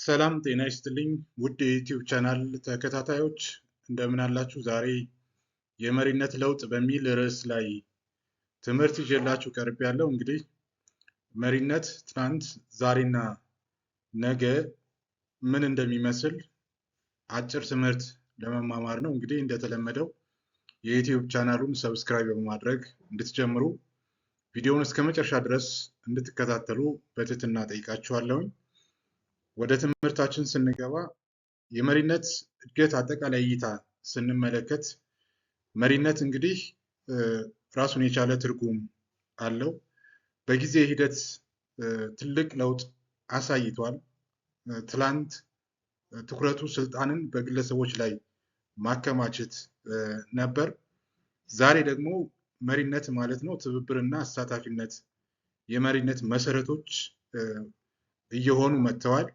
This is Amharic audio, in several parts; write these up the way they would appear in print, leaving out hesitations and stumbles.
ሰላም ጤና ይስጥልኝ ውድ የዩቲዩብ ቻናል ተከታታዮች እንደምን አላችሁ? ዛሬ የመሪነት ለውጥ በሚል ርዕስ ላይ ትምህርት ይዤላችሁ ቀርቤያለሁ። እንግዲህ መሪነት ትናንት፣ ዛሬና ነገ ምን እንደሚመስል አጭር ትምህርት ለመማማር ነው። እንግዲህ እንደተለመደው የዩቲዩብ ቻናሉን ሰብስክራይብ በማድረግ እንድትጀምሩ ቪዲዮውን እስከ መጨረሻ ድረስ እንድትከታተሉ በትህትና ጠይቃችኋለሁኝ። ወደ ትምህርታችን ስንገባ የመሪነት እድገት አጠቃላይ እይታ ስንመለከት መሪነት እንግዲህ ራሱን የቻለ ትርጉም አለው። በጊዜ ሂደት ትልቅ ለውጥ አሳይቷል። ትላንት ትኩረቱ ስልጣንን በግለሰቦች ላይ ማከማቸት ነበር። ዛሬ ደግሞ መሪነት ማለት ነው ትብብርና አሳታፊነት የመሪነት መሰረቶች እየሆኑ መጥተዋል።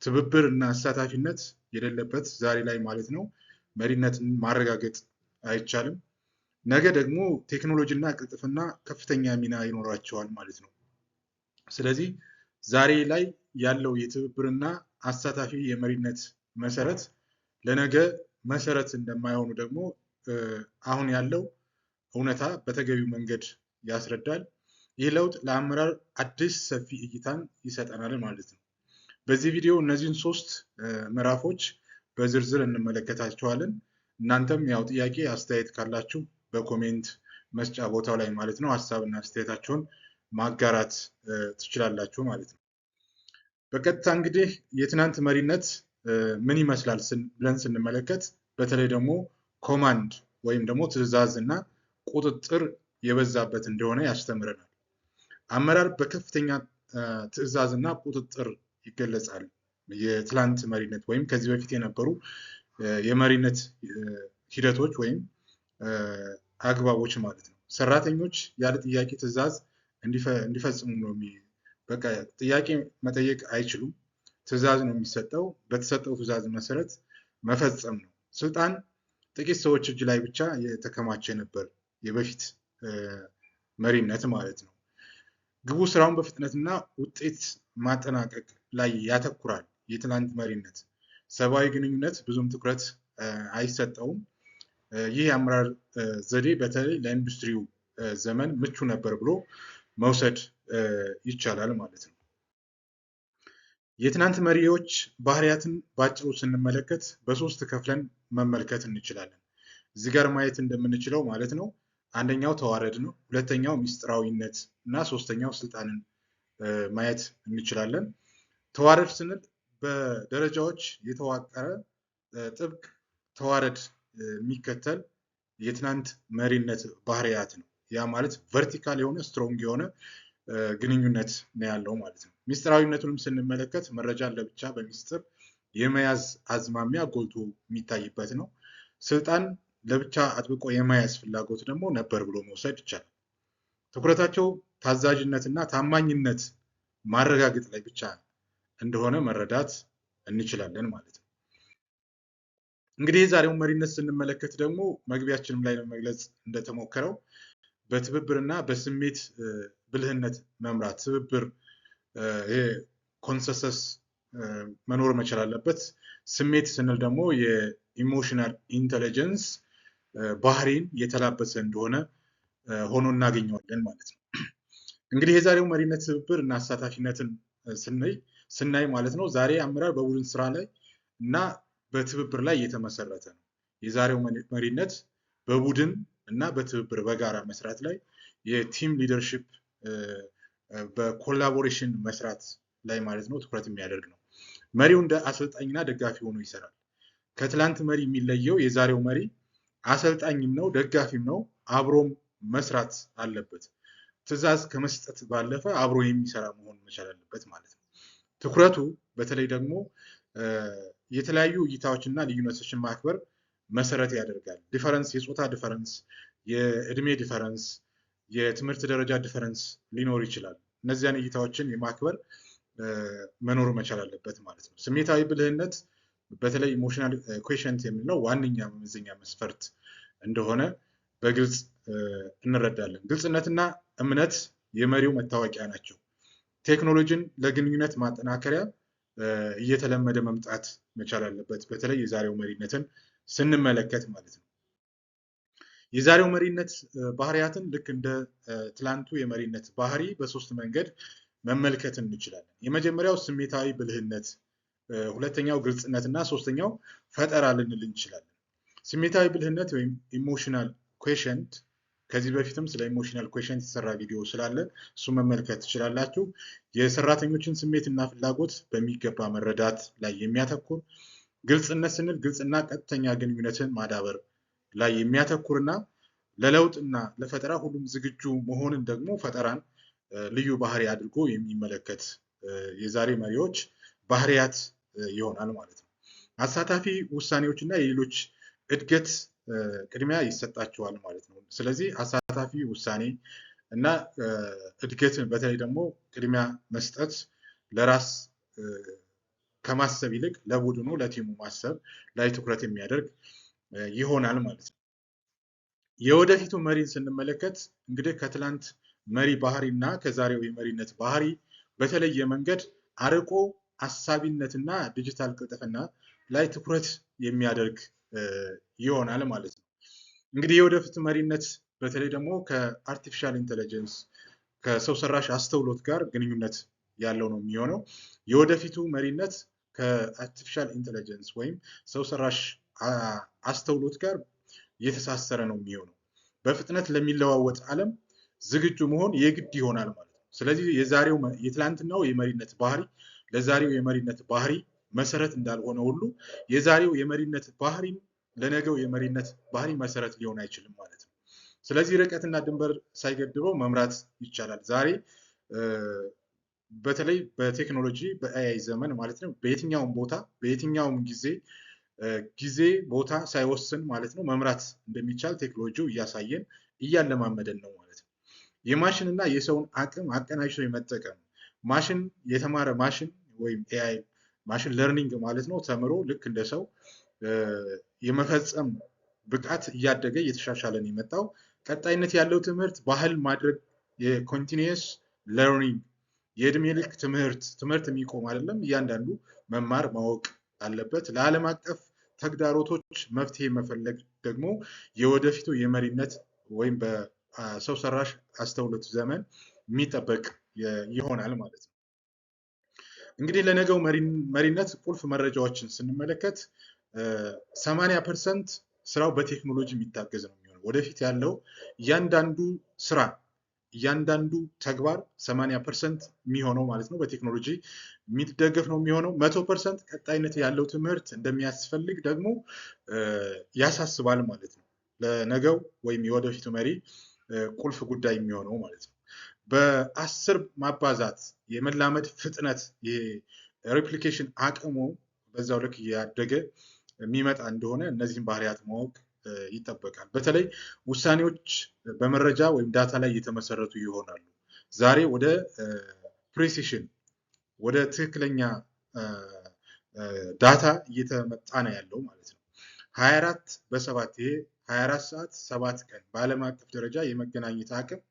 ትብብር እና አሳታፊነት የሌለበት ዛሬ ላይ ማለት ነው መሪነትን ማረጋገጥ አይቻልም። ነገ ደግሞ ቴክኖሎጂ እና ቅልጥፍና ከፍተኛ ሚና ይኖራቸዋል ማለት ነው። ስለዚህ ዛሬ ላይ ያለው የትብብርና አሳታፊ የመሪነት መሰረት ለነገ መሰረት እንደማይሆኑ ደግሞ አሁን ያለው እውነታ በተገቢው መንገድ ያስረዳል። ይህ ለውጥ ለአመራር አዲስ ሰፊ እይታን ይሰጠናል ማለት ነው። በዚህ ቪዲዮ እነዚህን ሶስት ምዕራፎች በዝርዝር እንመለከታቸዋለን። እናንተም ያው ጥያቄ አስተያየት ካላችሁ በኮሜንት መስጫ ቦታው ላይ ማለት ነው ሀሳብና አስተያየታችሁን ማጋራት ትችላላችሁ ማለት ነው። በቀጥታ እንግዲህ የትናንት መሪነት ምን ይመስላል ብለን ስንመለከት በተለይ ደግሞ ኮማንድ ወይም ደግሞ ትዕዛዝ እና ቁጥጥር የበዛበት እንደሆነ ያስተምረናል። አመራር በከፍተኛ ትዕዛዝ እና ቁጥጥር ይገለጻል። የትላንት መሪነት ወይም ከዚህ በፊት የነበሩ የመሪነት ሂደቶች ወይም አግባቦች ማለት ነው። ሰራተኞች ያለ ጥያቄ ትዕዛዝ እንዲፈጽሙ ነው። በቃ ጥያቄ መጠየቅ አይችሉም። ትዕዛዝ ነው የሚሰጠው። በተሰጠው ትዕዛዝ መሰረት መፈጸም ነው። ስልጣን ጥቂት ሰዎች እጅ ላይ ብቻ የተከማቸ ነበር የበፊት መሪነት ማለት ነው። ግቡ ስራውን በፍጥነትና ውጤት ማጠናቀቅ ላይ ያተኩራል። የትናንት መሪነት ሰብአዊ ግንኙነት ብዙም ትኩረት አይሰጠውም። ይህ የአመራር ዘዴ በተለይ ለኢንዱስትሪው ዘመን ምቹ ነበር ብሎ መውሰድ ይቻላል ማለት ነው። የትናንት መሪዎች ባህሪያትን ባጭሩ ስንመለከት በሶስት ከፍለን መመልከት እንችላለን። እዚህ ጋር ማየት እንደምንችለው ማለት ነው አንደኛው ተዋረድ ነው፣ ሁለተኛው ሚስጥራዊነት እና ሶስተኛው ስልጣንን ማየት እንችላለን። ተዋረድ ስንል በደረጃዎች የተዋቀረ ጥብቅ ተዋረድ የሚከተል የትናንት መሪነት ባህሪያት ነው። ያ ማለት ቨርቲካል የሆነ ስትሮንግ የሆነ ግንኙነት ነው ያለው ማለት ነው። ሚስጥራዊነቱንም ስንመለከት መረጃን ለብቻ በሚስጥር የመያዝ አዝማሚያ ጎልቶ የሚታይበት ነው። ስልጣን ለብቻ አጥብቆ የመያዝ ፍላጎት ደግሞ ነበር ብሎ መውሰድ ይቻላል። ትኩረታቸው ታዛዥነትና ታማኝነት ማረጋገጥ ላይ ብቻ እንደሆነ መረዳት እንችላለን ማለት ነው። እንግዲህ የዛሬውን መሪነት ስንመለከት ደግሞ መግቢያችንም ላይ ለመግለጽ እንደተሞከረው በትብብርና በስሜት ብልህነት መምራት። ትብብር ኮንሰንሰስ መኖር መቻል አለበት። ስሜት ስንል ደግሞ የኢሞሽናል ኢንተለጀንስ ባህሪን የተላበሰ እንደሆነ ሆኖ እናገኘዋለን ማለት ነው። እንግዲህ የዛሬው መሪነት ትብብር እና አሳታፊነትን ስናይ ማለት ነው ዛሬ አመራር በቡድን ስራ ላይ እና በትብብር ላይ የተመሰረተ ነው። የዛሬው መሪነት በቡድን እና በትብብር በጋራ መስራት ላይ የቲም ሊደርሺፕ በኮላቦሬሽን መስራት ላይ ማለት ነው ትኩረት የሚያደርግ ነው። መሪው እንደ አሰልጣኝና ደጋፊ ሆኖ ይሰራል። ከትላንት መሪ የሚለየው የዛሬው መሪ አሰልጣኝም ነው ደጋፊም ነው፣ አብሮም መስራት አለበት። ትዕዛዝ ከመስጠት ባለፈ አብሮ የሚሰራ መሆን መቻል አለበት ማለት ነው። ትኩረቱ በተለይ ደግሞ የተለያዩ እይታዎችና ልዩነቶችን ማክበር መሰረት ያደርጋል። ዲፈረንስ፣ የጾታ ዲፈረንስ፣ የእድሜ ዲፈረንስ፣ የትምህርት ደረጃ ዲፈረንስ ሊኖር ይችላል። እነዚያን እይታዎችን የማክበር መኖር መቻል አለበት ማለት ነው። ስሜታዊ ብልህነት በተለይ ኢሞሽናል ኩዌሽንት የምንለው ዋነኛ መመዘኛ መስፈርት እንደሆነ በግልጽ እንረዳለን። ግልጽነትና እምነት የመሪው መታወቂያ ናቸው። ቴክኖሎጂን ለግንኙነት ማጠናከሪያ እየተለመደ መምጣት መቻል አለበት። በተለይ የዛሬው መሪነትን ስንመለከት ማለት ነው። የዛሬው መሪነት ባህሪያትን ልክ እንደ ትላንቱ የመሪነት ባህሪ በሶስት መንገድ መመልከት እንችላለን። የመጀመሪያው ስሜታዊ ብልህነት፣ ሁለተኛው ግልጽነት እና ሶስተኛው ፈጠራ ልንል እንችላለን። ስሜታዊ ብልህነት ወይም ኢሞሽናል ኩዌሽንት፣ ከዚህ በፊትም ስለ ኢሞሽናል ኩዌሽንት የተሰራ ቪዲዮ ስላለ እሱ መመልከት ትችላላችሁ። የሰራተኞችን ስሜትና ፍላጎት በሚገባ መረዳት ላይ የሚያተኩር፣ ግልጽነት ስንል ግልጽና ቀጥተኛ ግንኙነትን ማዳበር ላይ የሚያተኩርና ለለውጥና ለፈጠራ ሁሉም ዝግጁ መሆንን ደግሞ ፈጠራን ልዩ ባህሪ አድርጎ የሚመለከት የዛሬ መሪዎች ባህሪያት ይሆናል ማለት ነው። አሳታፊ ውሳኔዎች እና የሌሎች እድገት ቅድሚያ ይሰጣቸዋል ማለት ነው። ስለዚህ አሳታፊ ውሳኔ እና እድገትን በተለይ ደግሞ ቅድሚያ መስጠት፣ ለራስ ከማሰብ ይልቅ ለቡድኑ ለቲሙ ማሰብ ላይ ትኩረት የሚያደርግ ይሆናል ማለት ነው። የወደፊቱ መሪን ስንመለከት እንግዲህ ከትላንት መሪ ባህሪ እና ከዛሬው የመሪነት ባህሪ በተለየ መንገድ አርቆ አሳቢነትና ዲጂታል ቅልጥፍና ላይ ትኩረት የሚያደርግ ይሆናል ማለት ነው። እንግዲህ የወደፊት መሪነት በተለይ ደግሞ ከአርቲፊሻል ኢንተለጀንስ ከሰው ሰራሽ አስተውሎት ጋር ግንኙነት ያለው ነው የሚሆነው። የወደፊቱ መሪነት ከአርቲፊሻል ኢንተለጀንስ ወይም ሰው ሰራሽ አስተውሎት ጋር የተሳሰረ ነው የሚሆነው። በፍጥነት ለሚለዋወጥ ዓለም ዝግጁ መሆን የግድ ይሆናል ማለት ነው። ስለዚህ የትላንትናው የመሪነት ባህሪ ለዛሬው የመሪነት ባህሪ መሰረት እንዳልሆነ ሁሉ የዛሬው የመሪነት ባህሪ ለነገው የመሪነት ባህሪ መሰረት ሊሆን አይችልም ማለት ነው። ስለዚህ ርቀትና ድንበር ሳይገድበው መምራት ይቻላል። ዛሬ በተለይ በቴክኖሎጂ በኤአይ ዘመን ማለት ነው በየትኛውም ቦታ በየትኛውም ጊዜ ቦታ ሳይወስን ማለት ነው መምራት እንደሚቻል ቴክኖሎጂው እያሳየን እያለማመደን ነው ማለት ነው። የማሽን እና የሰውን አቅም አቀናጅቶ የመጠቀም ማሽን የተማረ ማሽን ወይም ኤአይ ማሽን ለርኒንግ ማለት ነው ተምሮ ልክ እንደ ሰው የመፈጸም ብቃት እያደገ እየተሻሻለን የመጣው ቀጣይነት ያለው ትምህርት ባህል ማድረግ የኮንቲኒየስ ለርኒንግ የእድሜ ልክ ትምህርት የሚቆም አይደለም። እያንዳንዱ መማር ማወቅ አለበት። ለዓለም አቀፍ ተግዳሮቶች መፍትሄ መፈለግ ደግሞ የወደፊቱ የመሪነት ወይም በሰው ሰራሽ አስተውሎት ዘመን የሚጠበቅ ይሆናል ማለት ነው። እንግዲህ ለነገው መሪነት ቁልፍ መረጃዎችን ስንመለከት 80% ስራው በቴክኖሎጂ የሚታገዝ ነው የሚሆነው። ወደፊት ያለው እያንዳንዱ ስራ እያንዳንዱ ተግባር 80% የሚሆነው ማለት ነው በቴክኖሎጂ የሚደገፍ ነው የሚሆነው። 100% ቀጣይነት ያለው ትምህርት እንደሚያስፈልግ ደግሞ ያሳስባል ማለት ነው። ለነገው ወይም የወደፊቱ መሪ ቁልፍ ጉዳይ የሚሆነው ማለት ነው። በ10 ማባዛት የመላመድ ፍጥነት የሬፕሊኬሽን አቅሙ በዛው ልክ እያደገ የሚመጣ እንደሆነ እነዚህን ባህሪያት ማወቅ ይጠበቃል። በተለይ ውሳኔዎች በመረጃ ወይም ዳታ ላይ የተመሰረቱ ይሆናሉ። ዛሬ ወደ ፕሪሲሽን ወደ ትክክለኛ ዳታ እየተመጣ ነው ያለው ማለት ነው። 24/7 ይሄ 24 ሰዓት 7 ቀን በዓለም አቀፍ ደረጃ የመገናኘት አቅም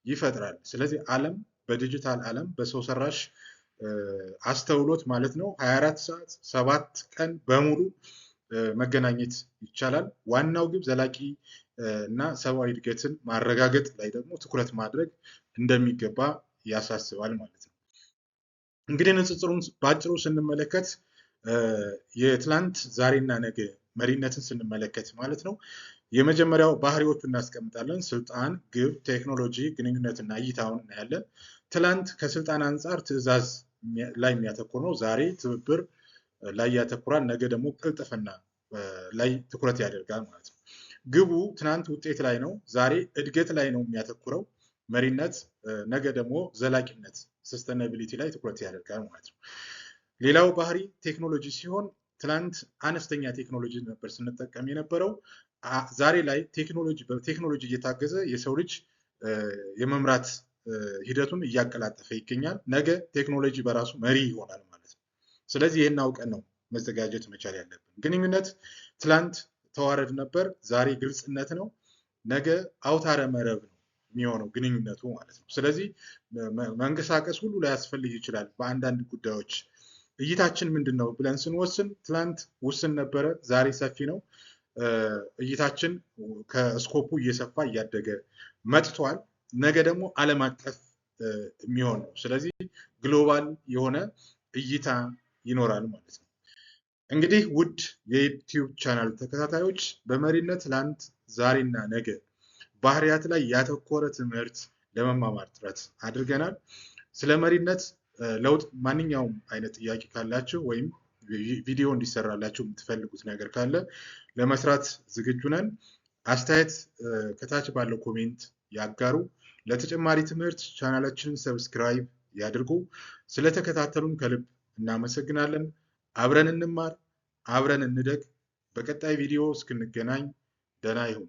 ይፈጥራል። ስለዚህ ዓለም በዲጂታል ዓለም በሰው ሰራሽ አስተውሎት ማለት ነው 24 ሰዓት 7 ቀን በሙሉ መገናኘት ይቻላል። ዋናው ግብ ዘላቂ እና ሰብአዊ እድገትን ማረጋገጥ ላይ ደግሞ ትኩረት ማድረግ እንደሚገባ ያሳስባል ማለት ነው። እንግዲህ ንጽጽሩን በአጭሩ ስንመለከት የትላንት ዛሬና ነገ መሪነትን ስንመለከት ማለት ነው የመጀመሪያው ባህሪዎቹ እናስቀምጣለን። ስልጣን፣ ግብ፣ ቴክኖሎጂ፣ ግንኙነትና እይታውን እናያለን። ትላንት ከስልጣን አንጻር ትዕዛዝ ላይ የሚያተኩር ነው። ዛሬ ትብብር ላይ ያተኩራል። ነገ ደግሞ ቅልጥፍና ላይ ትኩረት ያደርጋል ማለት ነው። ግቡ ትናንት ውጤት ላይ ነው፣ ዛሬ እድገት ላይ ነው የሚያተኩረው መሪነት። ነገ ደግሞ ዘላቂነት ሰስተናቢሊቲ ላይ ትኩረት ያደርጋል ማለት ነው። ሌላው ባህሪ ቴክኖሎጂ ሲሆን ትናንት አነስተኛ ቴክኖሎጂ ነበር ስንጠቀም የነበረው። ዛሬ ላይ በቴክኖሎጂ እየታገዘ የሰው ልጅ የመምራት ሂደቱን እያቀላጠፈ ይገኛል። ነገ ቴክኖሎጂ በራሱ መሪ ይሆናል ማለት ነው። ስለዚህ ይህን አውቀን ነው መዘጋጀት መቻል ያለብን። ግንኙነት ትላንት ተዋረድ ነበር፣ ዛሬ ግልጽነት ነው፣ ነገ አውታረ መረብ ነው የሚሆነው ግንኙነቱ ማለት ነው። ስለዚህ መንቀሳቀስ ሁሉ ላያስፈልግ ይችላል በአንዳንድ ጉዳዮች እይታችን ምንድን ነው ብለን ስንወስን ትላንት ውስን ነበረ፣ ዛሬ ሰፊ ነው። እይታችን ከስኮፑ እየሰፋ እያደገ መጥቷል። ነገ ደግሞ ዓለም አቀፍ የሚሆን ነው። ስለዚህ ግሎባል የሆነ እይታ ይኖራል ማለት ነው። እንግዲህ ውድ የዩቲዩብ ቻናል ተከታታዮች በመሪነት ትላንት፣ ዛሬና ነገ ባህሪያት ላይ ያተኮረ ትምህርት ለመማማር ጥረት አድርገናል። ስለ መሪነት ለውጥ ማንኛውም አይነት ጥያቄ ካላችሁ ወይም ቪዲዮ እንዲሰራላችሁ የምትፈልጉት ነገር ካለ ለመስራት ዝግጁ ነን። አስተያየት ከታች ባለው ኮሜንት ያጋሩ። ለተጨማሪ ትምህርት ቻናላችንን ሰብስክራይብ ያድርጉ። ስለተከታተሉን ከልብ እናመሰግናለን። አብረን እንማር፣ አብረን እንደግ። በቀጣይ ቪዲዮ እስክንገናኝ ደህና ይሁኑ።